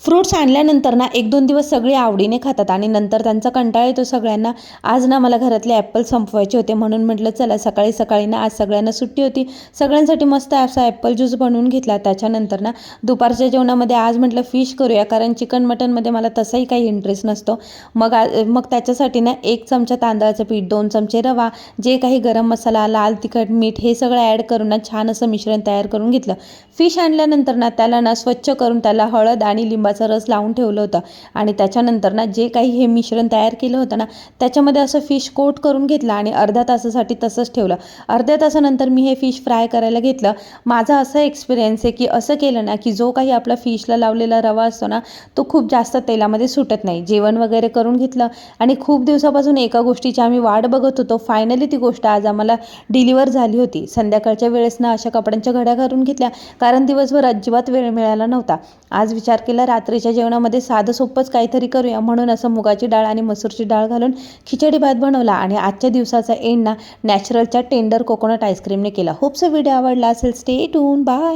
Fruits आणल्यानंतर ना 1-2 दिवस सगळे आवडीने खातात आणि नंतर त्यांचा कंटाळा येतो सगळ्यांना. आज ना मला घरातले ॲपल संपवायचे होते म्हणून म्हटलं चला सकाळी सकाळी ना आज सगळ्यांना सुट्टी होती, सगळ्यांसाठी मस्त असा ॲपल ज्यूस बनवून घेतला. त्याच्यानंतर ना दुपारच्या जेवणामध्ये आज म्हटलं फिश करूया, कारण चिकन मटनमध्ये मला तसाही काही इंटरेस्ट नसतो. मग त्याच्यासाठी ना 1 चमचा तांदळाचं पीठ, 2 चमचे रवा, जे काही गरम मसाला, लाल तिखट, मीठ हे सगळं ॲड करून ना छान असं मिश्रण तयार करून घेतलं. फिश आणल्यानंतर ना त्याला ना स्वच्छ करून त्याला हळद आणि लिंबाचा रस लावून ठेवलं होतं आणि त्याच्यानंतर ना जे काही हे मिश्रण तयार केलं होतं ना त्याच्यामध्ये असं फिश कोट करून घेतलं आणि अर्ध्या तासासाठी तसंच ठेवलं. अर्ध्या तासानंतर मी हे फिश फ्राय करायला घेतलं. माझा असा एक्सपिरियन्स आहे की असं केलं ना की जो काही आपला फिशला लावलेला रवा असतो ना तो खूप जास्त तेलामध्ये सुटत नाही. जेवण वगैरे करून घेतलं आणि खूप दिवसापासून एका गोष्टीची आम्ही वाट बघत होतो. फायनली ती गोष्ट आज आम्हाला डिलिव्हर झाली होती. संध्याकाळच्या वेळेस ना अशा कपड्यांच्या घड्या घालून घेतल्या, कारण दिवसभर अजिबात वेळ मिळाला नव्हता. आज विचार केला रात्रीच्या जेवणामध्ये साधं सोपंच काहीतरी करूया, म्हणून असं मुगाची डाळ आणि मसूरची डाळ घालून खिचडी भात बनवला आणि आजच्या दिवसाचा एंड ना नॅचरलच्या टेंडर कोकोनट आईस्क्रीमने केला. होप्स व्हिडिओ आवडला असेल. Stay tune. बाय.